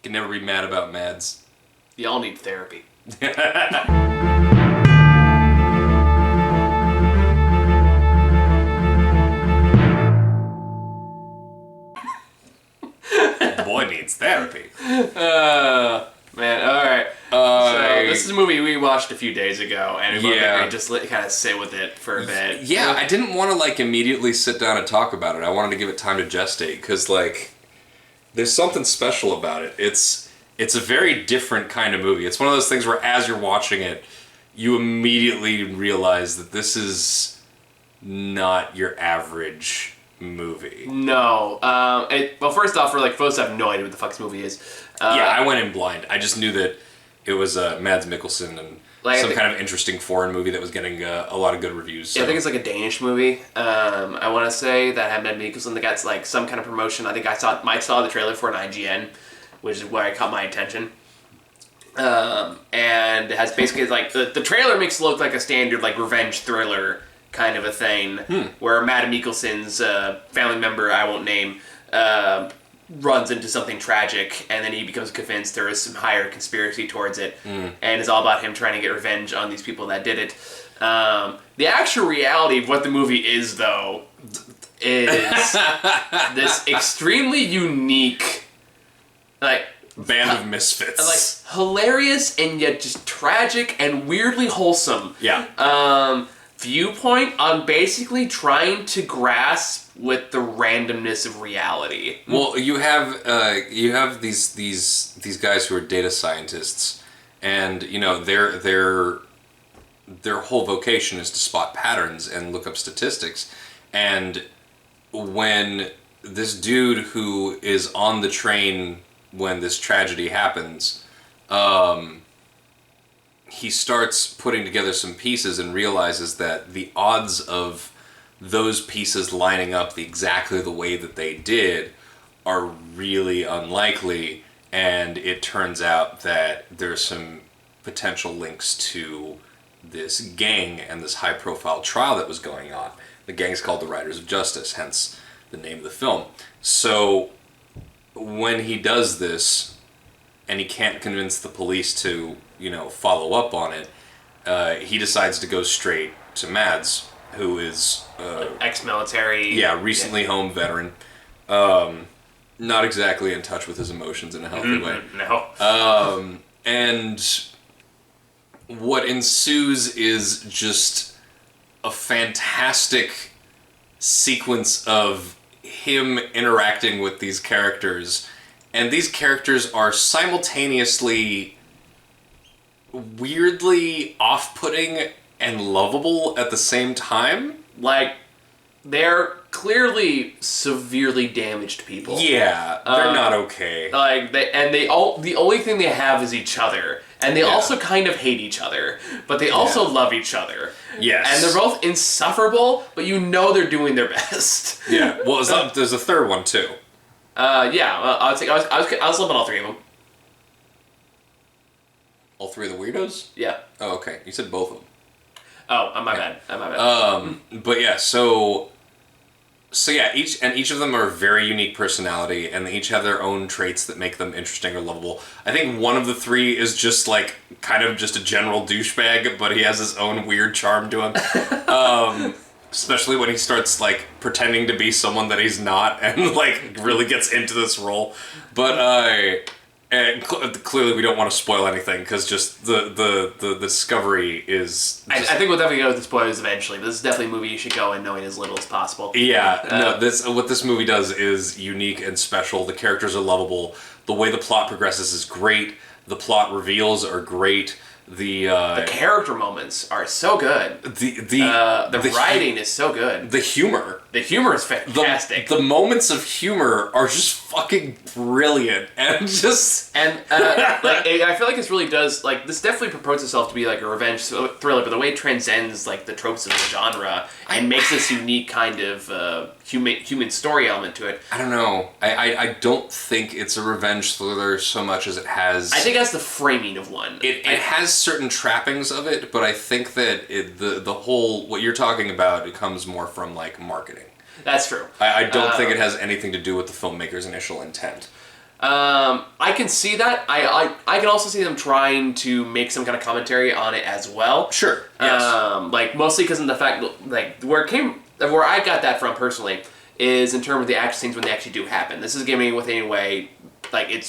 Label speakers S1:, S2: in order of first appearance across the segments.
S1: Can never be mad about Mads.
S2: Y'all need therapy.
S1: The boy needs therapy.
S2: Man, alright. So this is a movie we watched a few days ago, and we just kind of sit with it for a bit.
S1: Yeah, I didn't want to, like, immediately sit down and talk about it. I wanted to give it time to gestate, because, like, there's something special about it. It's a very different kind of movie. It's one of those things where as you're watching it, you immediately realize that this is not your average movie.
S2: No. Well, first off, for folks that have no idea what the fuck this movie is.
S1: I went in blind. I just knew that it was Mads Mikkelsen and some kind of interesting foreign movie that was getting a lot of good reviews. So.
S2: Yeah, I think it's like a Danish movie. I want to say that had Mads Mikkelsen that got like some kind of promotion. I think I saw the trailer for an IGN, which is where it caught my attention. And it has basically like the trailer makes it look like a standard like revenge thriller kind of a thing, where Mads Mikkelsen's family member, I won't name, runs into something tragic, and then he becomes convinced there is some higher conspiracy towards it, and it's all about him trying to get revenge on these people that did it. The actual reality of what the movie is, though, is this extremely unique,
S1: band of misfits.
S2: Hilarious and yet just tragic and weirdly wholesome.
S1: Yeah.
S2: Viewpoint on basically trying to grasp with the randomness of reality.
S1: Well, you have these guys who are data scientists, and their whole vocation is to spot patterns and look up statistics. And when this dude who is on the train when this tragedy happens, he starts putting together some pieces and realizes that the odds of those pieces lining up exactly the way that they did are really unlikely, and it turns out that there's some potential links to this gang and this high-profile trial that was going on. The gang's called the Riders of Justice, hence the name of the film. So when he does this, and he can't convince the police to follow up on it, he decides to go straight to Mads, who is
S2: ex-military.
S1: Recently home veteran. Not exactly in touch with his emotions in a healthy way.
S2: No.
S1: And what ensues is just a fantastic sequence of him interacting with these characters, and these characters are simultaneously weirdly off-putting and lovable at the same time.
S2: They're clearly severely damaged people.
S1: Yeah, they're not okay.
S2: The only thing they have is each other, and they also kind of hate each other, but they also love each other.
S1: Yes,
S2: and they're both insufferable, but they're doing their best.
S1: Yeah, well, there's a third one too.
S2: I was loving all three of them.
S1: All three of the weirdos?
S2: Yeah.
S1: Oh, okay. You said both of them.
S2: Oh, my bad.
S1: But yeah, so yeah, each of them are very unique personality, and they each have their own traits that make them interesting or lovable. I think one of the three is just kind of just a general douchebag, but he has his own weird charm to him. Especially when he starts pretending to be someone that he's not, and really gets into this role. But and clearly we don't want to spoil anything, because just the discovery is...
S2: I think we'll definitely go with the spoilers eventually, but this is definitely a movie you should go in knowing as little as possible.
S1: Yeah, what this movie does is unique and special. The characters are lovable. The way the plot progresses is great. The plot reveals are great. The
S2: character moments are so good. The writing is so good.
S1: The humor.
S2: The humor is fantastic.
S1: The moments of humor are just fucking brilliant, and just
S2: I feel like this really does this definitely purports itself to be a revenge thriller, but the way it transcends the tropes of the genre and makes this unique kind of human story element to it.
S1: I don't know. I don't think it's a revenge thriller so much as it has...
S2: I think it has the framing of one.
S1: It has certain trappings of it, but I think that the whole... What you're talking about, it comes more from, marketing.
S2: That's true.
S1: I don't think it has anything to do with the filmmaker's initial intent.
S2: I can see that. I can also see them trying to make some kind of commentary on it as well.
S1: Sure. Yes.
S2: Like mostly because of the fact, like where I got that from personally is in terms of the action scenes when they actually do happen. This is giving with anyway, like you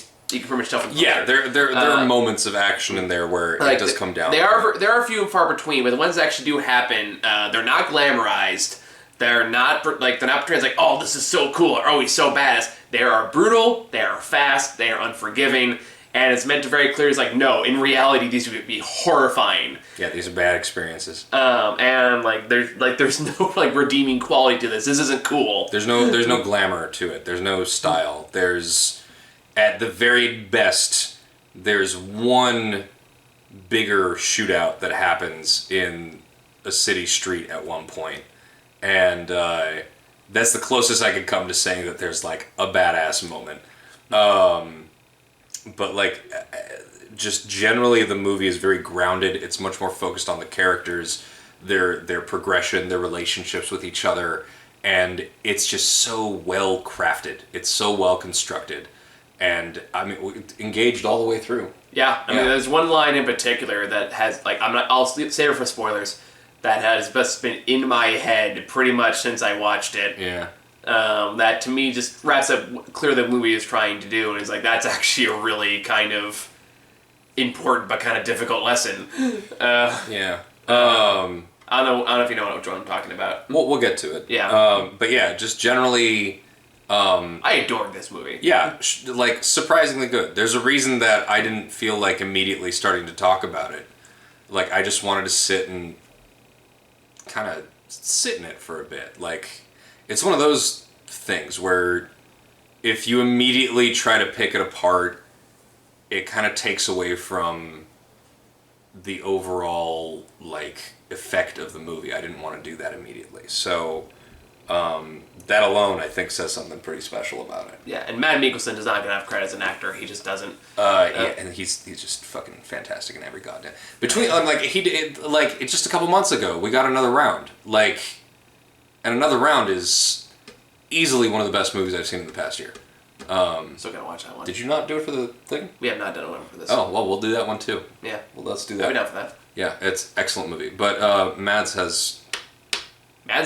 S2: can pretty much tell from
S1: yeah, there are moments of action in there where it does come down.
S2: There are few and far between, but the ones that actually do happen, they're not glamorized. They're not portrayed as like, oh, this is so cool, or oh, he's so badass. They are brutal, they are fast, they are unforgiving, and it's meant to very clear. It's like, no, in reality, these would be horrifying.
S1: Yeah, these are bad experiences.
S2: And there's no like redeeming quality to this. This isn't cool.
S1: There's no glamour to it. There's no style. There's, at the very best, there's one bigger shootout that happens in a city street at one point. And that's the closest I could come to saying that there's like a badass moment. But like, just generally the movie is very grounded. It's much more focused on the characters, their progression, their relationships with each other, and it's just so well crafted. It's so well constructed, and I mean, engaged all the way through.
S2: Yeah, I mean, there's one line in particular that has like I'll save it for spoilers. That has just been in my head pretty much since I watched it.
S1: Yeah.
S2: That to me just wraps up clear the movie is trying to do, and it's like that's actually a really kind of important but kind of difficult lesson.
S1: Yeah.
S2: I don't know if you know what I'm talking about.
S1: We'll get to it.
S2: Yeah.
S1: But yeah, just generally.
S2: I adored this movie.
S1: Yeah, like surprisingly good. There's a reason that I didn't feel like immediately starting to talk about it. Like I just wanted to sit and kind of sit in it for a bit. Like, it's one of those things where if you immediately try to pick it apart, it kind of takes away from the overall, like, effect of the movie. I didn't want to do that immediately. So, that alone, I think, says something pretty special about it.
S2: Yeah, and Matt Mikkelsen does not get enough credit as an actor. He just doesn't.
S1: Yeah, and he's just fucking fantastic in every goddamn. Between like he did like just a couple months ago, we got Another Round. Like, and Another Round is easily one of the best movies I've seen in the past year.
S2: Still gotta watch that one.
S1: Did you not do it for the thing?
S2: We have not done one for this.
S1: Oh well, we'll do that one too.
S2: Yeah.
S1: Well, let's do
S2: I'll
S1: that.
S2: be down for that.
S1: Yeah, it's an excellent movie. But Mads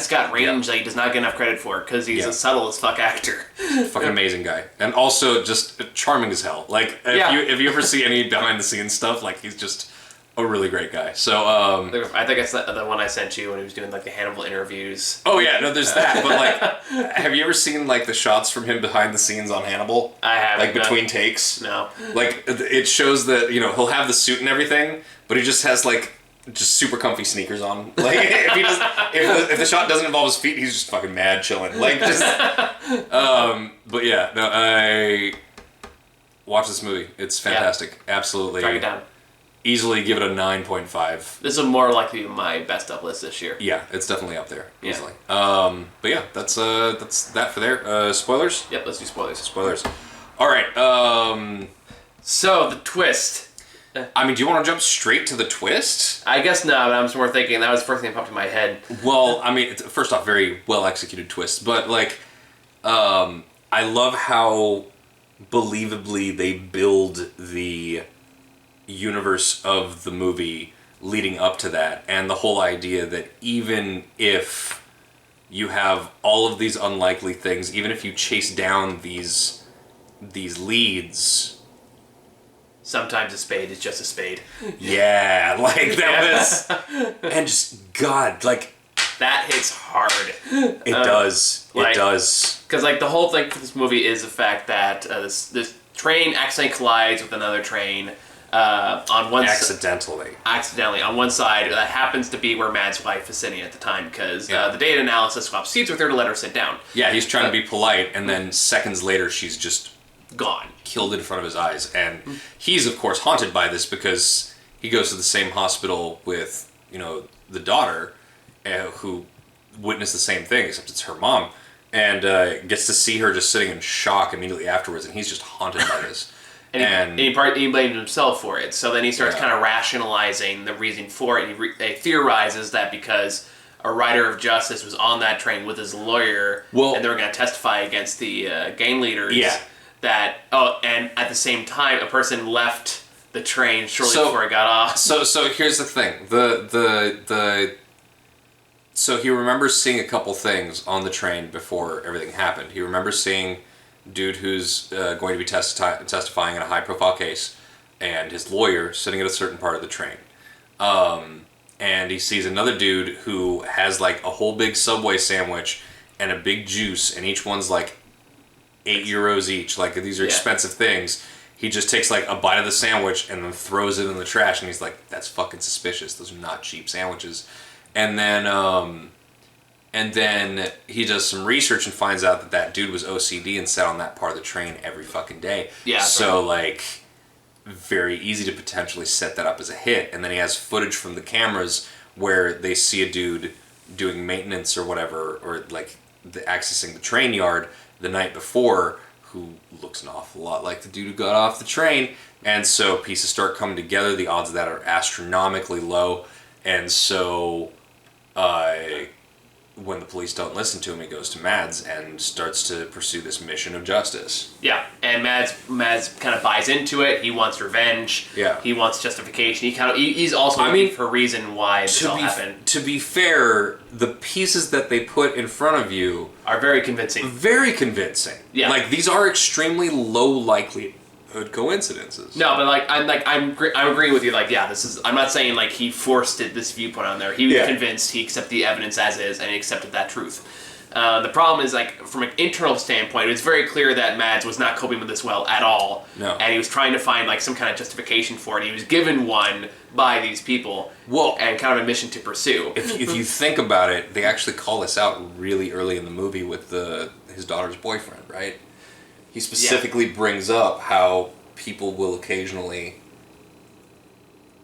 S2: got range that he does not get enough credit for because he's a subtle as fuck actor.
S1: Fucking amazing guy, and also just charming as hell. Like if you ever see any behind the scenes stuff, like he's just a really great guy. So
S2: I think it's the one I sent you when he was doing like the Hannibal interviews.
S1: Oh yeah, no, there's that. But like, have you ever seen like the shots from him behind the scenes on Hannibal?
S2: I haven't.
S1: Like between takes.
S2: No.
S1: Like it shows that he'll have the suit and everything, but he just has like just super comfy sneakers on. Like if the shot doesn't involve his feet, he's just fucking mad chilling. Like just. But yeah, no, I watch this movie. It's fantastic. Yeah. Absolutely.
S2: Track it down.
S1: Easily give it a 9.5.
S2: This is more likely my best up list this year.
S1: Yeah, it's definitely up there. Easily. But yeah, that's that for there. Spoilers?
S2: Yep, let's do spoilers.
S1: Spoilers. Alright,
S2: so the twist.
S1: I mean, do you want to jump straight to the twist?
S2: I guess not, but I'm just more thinking that was the first thing that popped in my head.
S1: Well, I mean, first off, very well executed twist, but like, I love how believably they build the universe of the movie leading up to that, and the whole idea that even if you have all of these unlikely things, even if you chase down these leads,
S2: sometimes a spade is just a spade.
S1: Yeah, like that was, and just God, like
S2: that hits hard.
S1: It does. It does.
S2: Because like the whole thing for this movie is the fact that this train accidentally collides with another train. On one
S1: accidentally
S2: on one side, that happens to be where Mad's wife is sitting at the time because the data analysis swaps seats with her to let her sit down.
S1: Yeah, he's trying to be polite, and then seconds later she's just
S2: gone,
S1: killed in front of his eyes, and he's of course haunted by this because he goes to the same hospital with the daughter who witnessed the same thing, except it's her mom, and gets to see her just sitting in shock immediately afterwards, and he's just haunted by this.
S2: And he blamed himself for it. So then he starts kind of rationalizing the reason for it. He theorizes that because a rider of justice was on that train with his lawyer, and they were going to testify against the gang leaders, and at the same time, a person left the train shortly before it got off.
S1: So here's the thing. So he remembers seeing a couple things on the train before everything happened. He remembers seeing a dude who's going to be testifying in a high-profile case, and his lawyer sitting at a certain part of the train. And he sees another dude who has like a whole big Subway sandwich and a big juice, and each one's like €8 each. Like, these are expensive things. He just takes like a bite of the sandwich and then throws it in the trash, and he's like, "That's fucking suspicious. Those are not cheap sandwiches." And then he does some research and finds out that dude was OCD and sat on that part of the train every fucking day.
S2: Yeah.
S1: So like, very easy to potentially set that up as a hit. And then he has footage from the cameras where they see a dude doing maintenance or whatever, or like accessing the train yard the night before, who looks an awful lot like the dude who got off the train. And so pieces start coming together. The odds of that are astronomically low. And so when the police don't listen to him, he goes to Mads and starts to pursue this mission of justice.
S2: Yeah, and Mads kind of buys into it. He wants revenge.
S1: Yeah.
S2: He wants justification. He's also looking for a reason why this all happened.
S1: To be fair, the pieces that they put in front of you
S2: are very convincing.
S1: Very convincing.
S2: Yeah.
S1: Like, these are extremely low likelihood coincidences.
S2: No, but I'm agreeing with you. Like, yeah, I'm not saying like he forced this viewpoint on there. He was convinced. He accepted the evidence as is, and he accepted that truth. The problem is, like, from an internal standpoint, it was very clear that Mads was not coping with this well at all.
S1: No.
S2: And he was trying to find like some kind of justification for it. He was given one by these people.
S1: Well,
S2: and kind of a mission to pursue.
S1: If you think about it, they actually call this out really early in the movie with his daughter's boyfriend, right? He specifically brings up how people will occasionally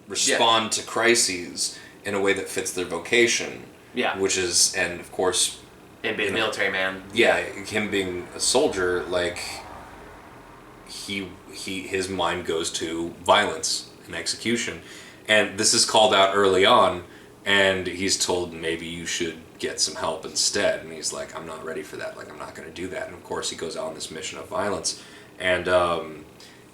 S1: respond to crises in a way that fits their vocation.
S2: Yeah.
S1: Which is, and of course...
S2: Him being a military man.
S1: Yeah, him being a soldier, like, his mind goes to violence and execution. And this is called out early on, and he's told maybe you should get some help instead. And he's like, I'm not ready for that. Like, I'm not going to do that. And of course, he goes out on this mission of violence. And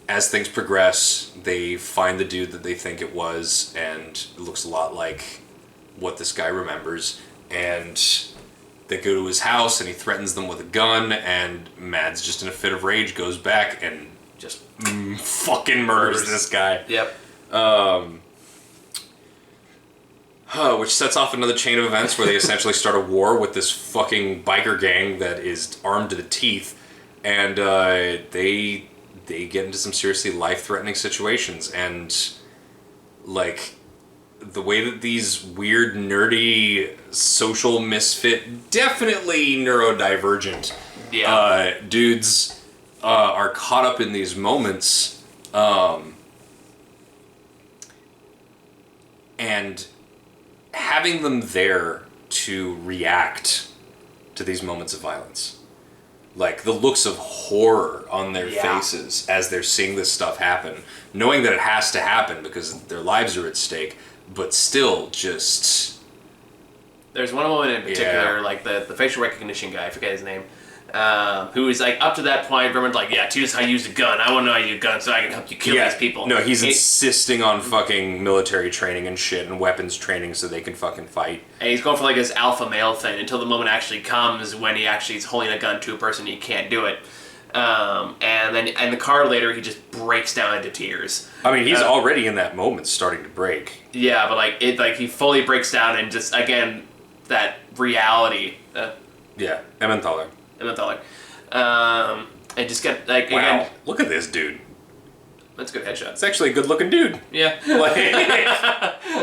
S1: as things progress, they find the dude that they think it was, and it looks a lot like what this guy remembers. And they go to his house, and he threatens them with a gun, and Mads, just in a fit of rage, goes back and just fucking murders this guy.
S2: Yep.
S1: Which sets off another chain of events where they essentially start a war with this fucking biker gang that is armed to the teeth, and they get into some seriously life-threatening situations. And like, the way that these weird, nerdy, social misfit, definitely neurodivergent dudes are caught up in these moments, and having them there to react to these moments of violence. Like, the looks of horror on their faces as they're seeing this stuff happen, knowing that it has to happen because their lives are at stake, but still just...
S2: There's one moment in particular, like the facial recognition guy, I forget his name, who is like, up to that point, everyone's like, yeah, teach us how to use a gun. I want to know how to use a gun so I can help you kill these people.
S1: No, he's insisting on fucking military training and shit and weapons training so they can fucking fight.
S2: And he's going for like this alpha male thing until the moment actually comes when he actually is holding a gun to a person and he can't do it. And then in the car later, he just breaks down into tears.
S1: I mean, he's already in that moment starting to break.
S2: Yeah, but he fully breaks down, and just, again, that reality.
S1: Emmentaler.
S2: And just get, like,
S1: wow,
S2: again...
S1: look at this dude.
S2: That's a good headshot.
S1: It's actually a good-looking dude.
S2: Yeah.
S1: Like,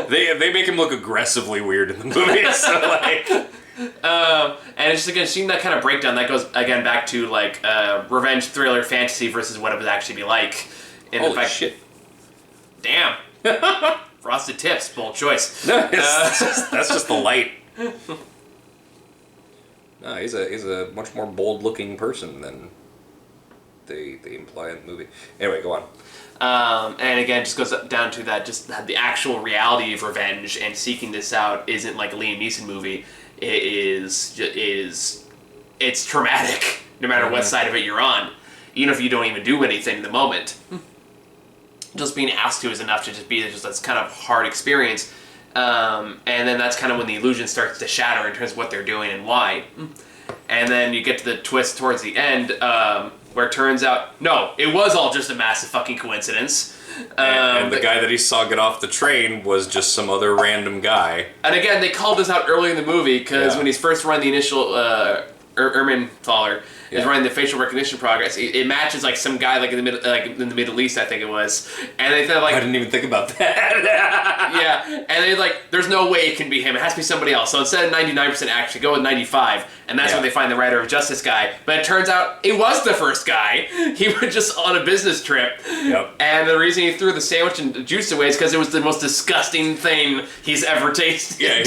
S1: they make him look aggressively weird in the movie, so, like...
S2: And it's just, again, seeing that kind of breakdown, that goes, again, back to, like, revenge thriller fantasy versus what it would actually be like.
S1: Holy shit.
S2: Damn. Frosted tips, bold choice.
S1: No, that's just the light. No, he's a much more bold-looking person than they imply in the movie. Anyway, go on.
S2: And again, just goes down to that, just the actual reality of revenge and seeking this out isn't like a Liam Neeson movie. It's traumatic, no matter what side of it you're on. even if you don't even do anything in the moment. Just being asked to is enough to just be just this kind of hard experience. And then that's kind of when the illusion starts to shatter in terms of what they're doing and why. And then you get to the twist towards the end, where it turns out, no, it was all just a massive fucking coincidence.
S1: And the guy that he saw get off the train was just some other random guy.
S2: And again, they called this out early in the movie, because when he's first running the initial, Ermenthaler is running the facial recognition progress. It matches like some guy like in the Middle East, I think it was, and they thought like
S1: I didn't even think about that.
S2: yeah, and they like there's no way it can be him. It has to be somebody else. So instead of 99% actually go with 95, and that's when they find the Rider of Justice guy. But it turns out it was the first guy. He was just on a business trip.
S1: Yep.
S2: And the reason he threw the sandwich and the juice away is because it was the most disgusting thing he's ever tasted.
S1: Yeah,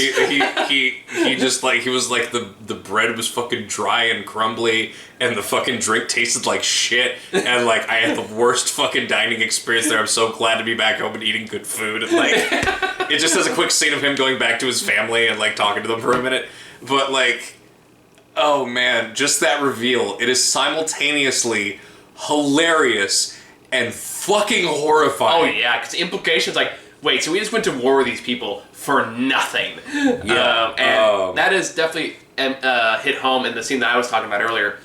S1: he just like he was like the bread was fucking dry and crumbly, and the fucking drink tasted like shit, and like I had the worst fucking dining experience there. I'm so glad to be back home and eating good food, and like it just has a quick scene of him going back to his family and like talking to them for a minute, but like, oh man, just that reveal, it is simultaneously hilarious and fucking horrifying.
S2: Oh yeah, because implications like, wait, so we just went to war with these people for nothing.
S1: Yeah.
S2: And that is definitely hit home in the scene that I was talking about earlier,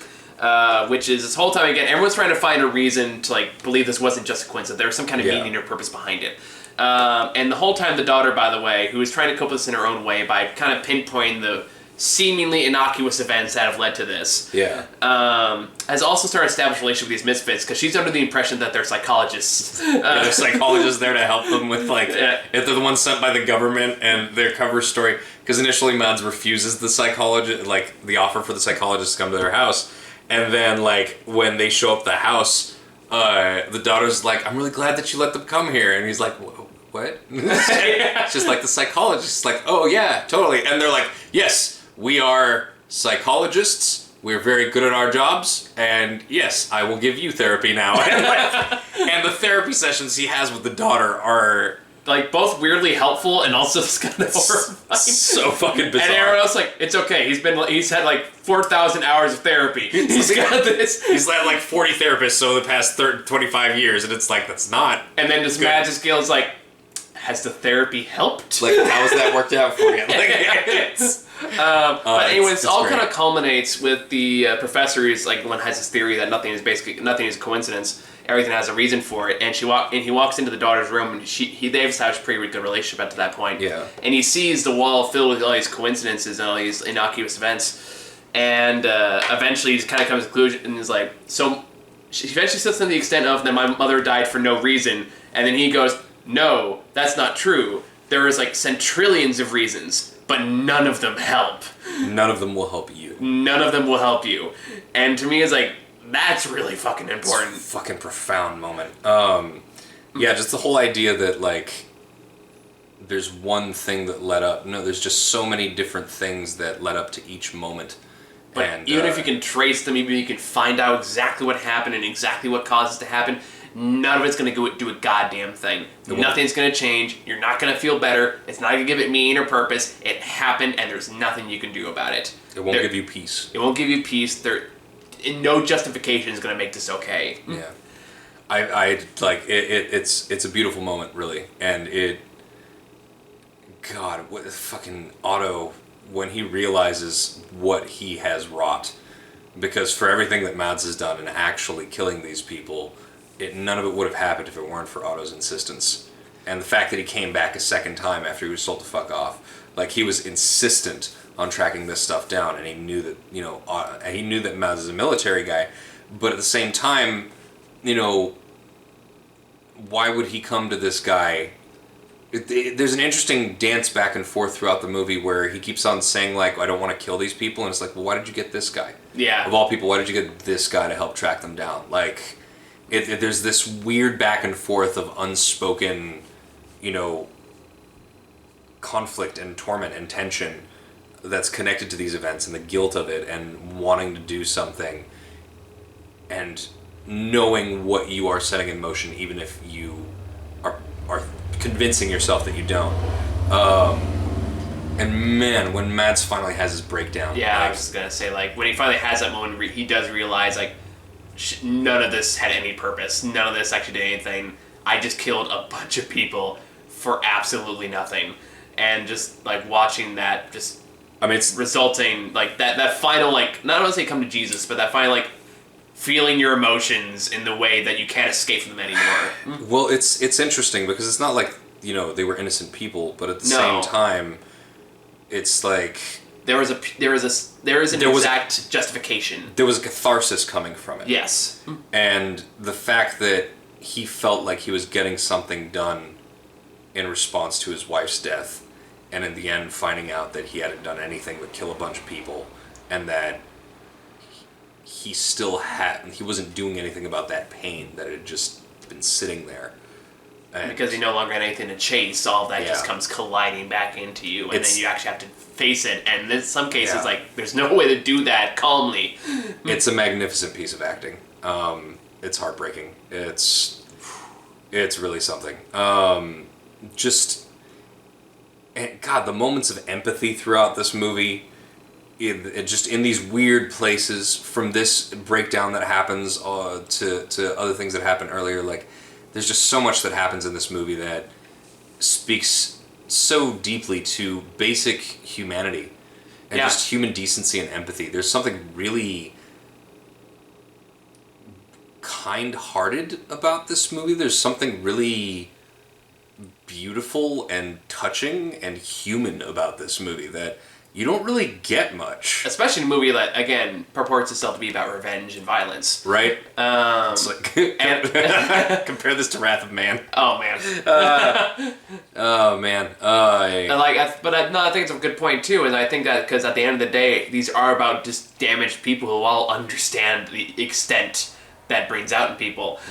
S2: which is this whole time again, everyone's trying to find a reason to like believe this wasn't just a coincidence. There was some kind of meaning or purpose behind it. And the whole time the daughter, by the way, who is trying to cope with this in her own way by kind of pinpointing the seemingly innocuous events that have led to this, has also started to establish a relationship with these misfits, because she's under the impression that they're psychologists.
S1: There's psychologists there to help them with like, if they're the ones sent by the government, and their cover story, because initially Mads refuses the psychologist, like the offer for the psychologist to come to their house, and then like when they show up at the house, the daughter's like, I'm really glad that you let them come here, and he's like, what? It's just like the psychologist, like, oh yeah, totally, and they're like, yes, we are psychologists. We're very good at our jobs, and yes, I will give you therapy now. And the therapy sessions he has with the daughter are
S2: like both weirdly helpful and also kind of horrifying.
S1: So fucking bizarre.
S2: And everyone else like, it's okay. He's had like 4,000 hours of therapy. He's got this.
S1: He's had like 40 therapists over the past 25 years, and it's like, that's not.
S2: And then just Mads' Gil's like, has the therapy helped?
S1: Like, how has that worked out for you? Like,
S2: but anyway, it's all
S1: great.
S2: kind of culminates with the professor who's like one has this theory that nothing is a coincidence. Everything has a reason for it, and he walks into the daughter's room, and they've established a pretty good relationship up to that point.
S1: Yeah.
S2: And he sees the wall filled with all these coincidences and all these innocuous events, and eventually he kind of comes to the conclusion and is like, so she eventually says something to the extent of that my mother died for no reason, and then he goes, no, that's not true. There is like centrillions of reasons, but none of them help.
S1: None of them will help you.
S2: None of them will help you. And to me, it's like, that's really fucking important.
S1: It's a fucking profound moment. Yeah, just the whole idea that like there's one thing that led up. No, there's just so many different things that led up to each moment.
S2: But
S1: and,
S2: even if you can trace them, even if you can find out exactly what happened and exactly what causes to happen, none of it's going to do a goddamn thing. Nothing's going to change. You're not going to feel better. It's not going to give it meaning or purpose. It happened, and there's nothing you can do about it.
S1: It won't give you peace.
S2: It won't give you peace. No justification is going to make this okay.
S1: Yeah. I like it. It's a beautiful moment, really, and it. God, what fucking Otto when he realizes what he has wrought, because for everything that Mads has done in actually killing these people, none of it would have happened if it weren't for Otto's insistence, and the fact that he came back a second time after he was told to fuck off, like he was insistent on tracking this stuff down, and he knew that he knew that Mads is a military guy, but at the same time, why would he come to this guy? There's an interesting dance back and forth throughout the movie where he keeps on saying like, I don't want to kill these people, and it's like, well, why did you get this guy?
S2: Yeah.
S1: Of all people, why did you get this guy to help track them down? Like, there's this weird back and forth of unspoken, conflict and torment and tension that's connected to these events and the guilt of it and wanting to do something and knowing what you are setting in motion, even if you are convincing yourself that you don't. And man, when Mads finally has his breakdown.
S2: Yeah, I was just gonna say, like, when he finally has that moment, he does realize, like, none of this had any purpose. None of this actually did anything. I just killed a bunch of people for absolutely nothing. And just, like, watching that just...
S1: I mean, it's...
S2: resulting, like, that final, like... Not want to say come to Jesus, but that final, like... feeling your emotions in the way that you can't escape from them anymore.
S1: Well, it's interesting because it's not like, you know, they were innocent people, but at the same time, it's like... There is an exact
S2: justification.
S1: There was a catharsis coming from it.
S2: Yes.
S1: And the fact that he felt like he was getting something done in response to his wife's death, and in the end finding out that he hadn't done anything but kill a bunch of people, and that he wasn't doing anything about that pain, that it had just been sitting there. And
S2: because he no longer had anything to chase, all that just comes colliding back into you, and then you actually have to face it, and in some cases, like, there's no way to do that calmly.
S1: It's a magnificent piece of acting. It's heartbreaking. It's really something. The moments of empathy throughout this movie, just in these weird places, from this breakdown that happens to other things that happened earlier, like, there's just so much that happens in this movie that speaks so deeply to basic humanity and just human decency and empathy. There's something really kind-hearted about this movie. There's something really beautiful and touching and human about this movie that you don't really get much.
S2: Especially in a movie that, again, purports itself to be about revenge and violence.
S1: Right? It's like, compare this to Wrath of Man.
S2: Oh, man.
S1: Oh, man.
S2: I think it's a good point, too, and I think that because at the end of the day, these are about just damaged people who all understand the extent that brings out in people.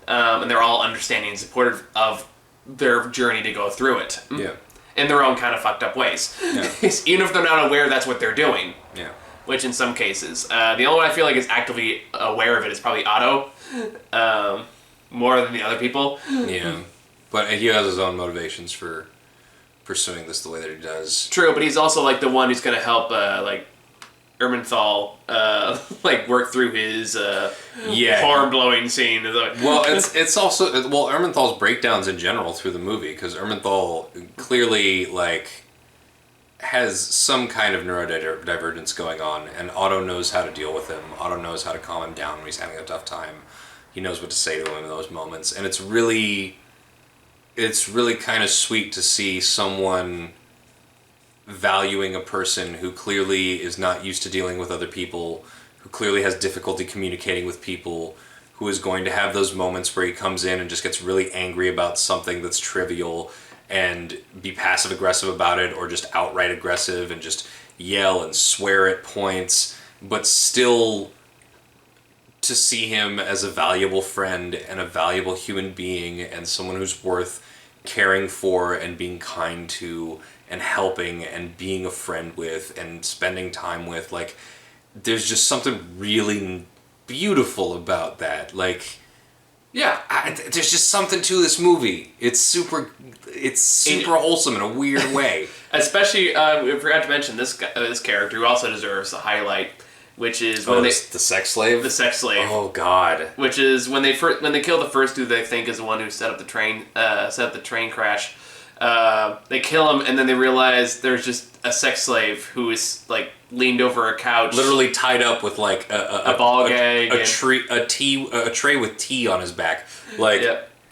S2: And they're all understanding and supportive of their journey to go through it.
S1: Yeah.
S2: In their own kind of fucked up ways.
S1: Yeah.
S2: Even if they're not aware that's what they're doing.
S1: Yeah.
S2: Which in some cases. The only one I feel like is actively aware of it is probably Otto. More than the other people.
S1: Yeah. But he has his own motivations for pursuing this the way that he does.
S2: True, but he's also like the one who's going to help Ermenthal work through his horn-blowing scene.
S1: Well, it's also Ermenthal's breakdowns in general through the movie, because Ermenthal clearly has some kind of neurodivergence going on, and Otto knows how to deal with him. Otto knows how to calm him down when he's having a tough time. He knows what to say to him in those moments, and it's really kind of sweet to see someone valuing a person who clearly is not used to dealing with other people, who clearly has difficulty communicating with people, who is going to have those moments where he comes in and just gets really angry about something that's trivial and be passive aggressive about it, or just outright aggressive and just yell and swear at points, but still to see him as a valuable friend and a valuable human being and someone who's worth caring for and being kind to and helping and being a friend with and spending time with. Like, there's just something really beautiful about that. There's just something to this movie. It's super wholesome in a weird way.
S2: Especially, we forgot to mention this character who also deserves a highlight, which is
S1: the sex slave.
S2: The sex slave.
S1: Oh God.
S2: Which is when they kill the first dude they think is the one who set up the train crash. They kill him, and then they realize there's just a sex slave who is leaned over a couch,
S1: literally tied up with a
S2: ball gag,
S1: a tray with tea on his back,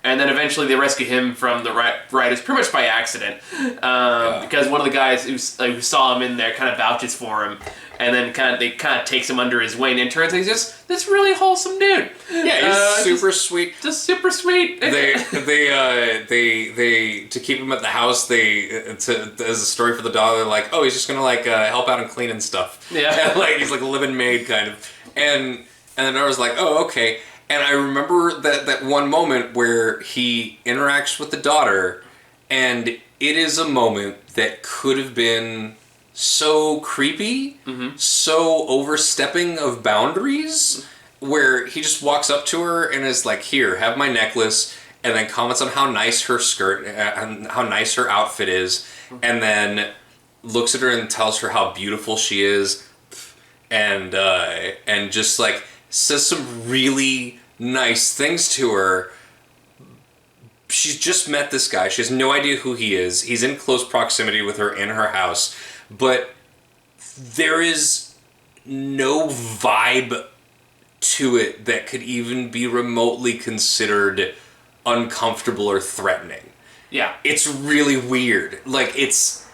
S2: And then eventually they rescue him from the riders, pretty much by accident, because one of the guys who saw him in there kind of vouches for him, and then they takes him under his wing, and it turns out he's just this really wholesome dude.
S1: Yeah, he's super sweet.
S2: Just super sweet.
S1: They to keep him at the house. As a story for the dog, they're like, oh, he's just gonna help out and clean and stuff.
S2: Yeah,
S1: and, he's like a living maid kind of, and then I was like, oh, okay. And I remember that one moment where he interacts with the daughter, and it is a moment that could have been so creepy, so overstepping of boundaries, where he just walks up to her and is like, here, have my necklace, and then comments on how nice her skirt and how nice her outfit is, and then looks at her and tells her how beautiful she is, and just says some really nice things to her. She's just met this guy. She has no idea who he is. He's in close proximity with her in her house. But there is no vibe to it that could even be remotely considered uncomfortable or threatening.
S2: Yeah.
S1: It's really weird. Like, it's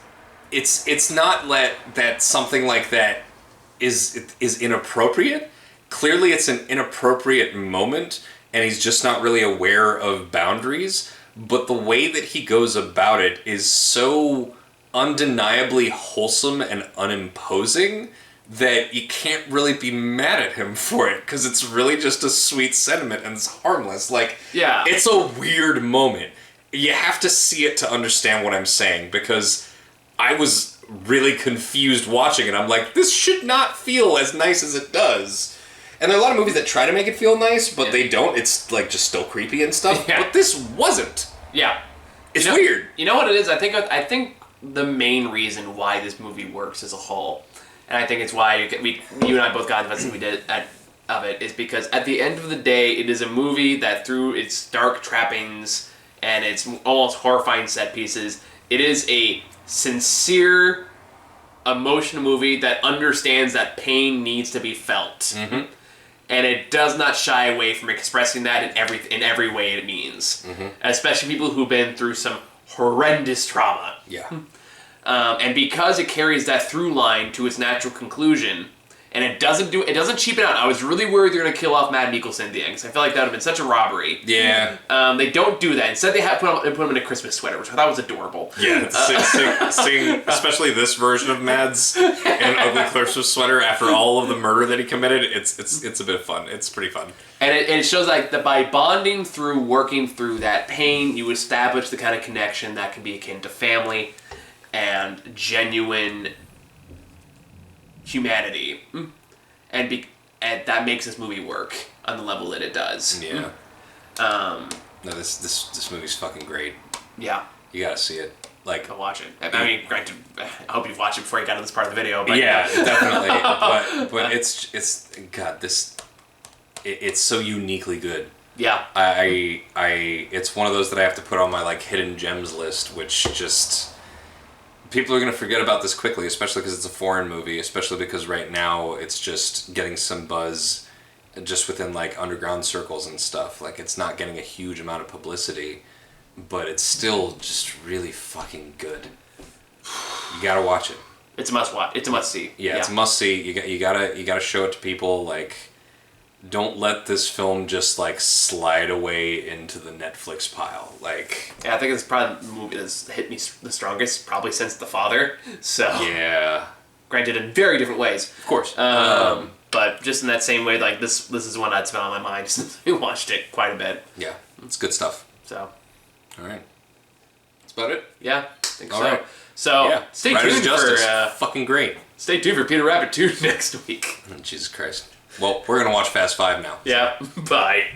S1: not that something like that is inappropriate. Clearly it's an inappropriate moment, and he's just not really aware of boundaries, but the way that he goes about it is so undeniably wholesome and unimposing that you can't really be mad at him for it, because it's really just a sweet sentiment and it's harmless. Like,
S2: yeah.
S1: It's a weird moment. You have to see it to understand what I'm saying, because I was really confused watching it. I'm like, this should not feel as nice as it does. And there are a lot of movies that try to make it feel nice, but they don't. It's like just still creepy and stuff.
S2: Yeah.
S1: But this wasn't.
S2: Yeah.
S1: It's weird.
S2: You know what it is? I think the main reason why this movie works as a whole, and I think it's why you and I both got the best thing we did of it, is because at the end of the day, it is a movie that, through its dark trappings and its almost horrifying set pieces, it is a sincere, emotional movie that understands that pain needs to be felt.
S1: Mm-hmm.
S2: And it does not shy away from expressing that in every way it means. Mm-hmm. Especially people who've been through some horrendous trauma.
S1: Yeah.
S2: And because it carries that through line to its natural conclusion, and it doesn't cheapen out. I was really worried they're going to kill off Matt Mikkelsen at the end, because I felt like that would have been such a robbery.
S1: Yeah.
S2: They don't do that. Instead, they put him in a Christmas sweater, which I thought was adorable.
S1: Yeah, seeing especially this version of Mads in an ugly Christmas sweater after all of the murder that he committed, it's a bit of fun. It's pretty fun.
S2: And it shows like that by bonding through, working through that pain, you establish the kind of connection that can be akin to family and genuine humanity, and that makes this movie work on the level that it does.
S1: Yeah. No, this movie's fucking great.
S2: Yeah.
S1: You gotta see it. Like,
S2: Go watch it. I mean, granted, I hope you've watched it before you got to this part of the video. But
S1: yeah, definitely. but it's God, it's so uniquely good.
S2: Yeah.
S1: It's one of those that I have to put on my like hidden gems list, which just. People are going to forget about this quickly, especially because it's a foreign movie, especially because right now it's just getting some buzz just within like underground circles and stuff. Like, it's not getting a huge amount of publicity, but it's still just really fucking good. You gotta watch it.
S2: It's a must watch. It's a must see.
S1: Yeah, it's a must see. You gotta show it to people. Like, don't let this film just like slide away into the Netflix pile. Like,
S2: yeah, I think it's probably the movie that's hit me the strongest, probably since The Father. So
S1: yeah,
S2: granted in very different ways,
S1: of course.
S2: But just in that same way, like this is one I'd spent on my mind since we watched it quite a bit.
S1: Yeah, it's good stuff.
S2: So,
S1: all right, that's about it.
S2: Yeah, I think
S1: all
S2: so.
S1: right.
S2: So
S1: yeah.
S2: Stay
S1: Riders
S2: tuned
S1: Justice.
S2: for
S1: fucking great.
S2: Stay tuned for Peter Rabbit 2 next week.
S1: Jesus Christ. Well, we're gonna watch Fast 5 now.
S2: Yeah. Bye.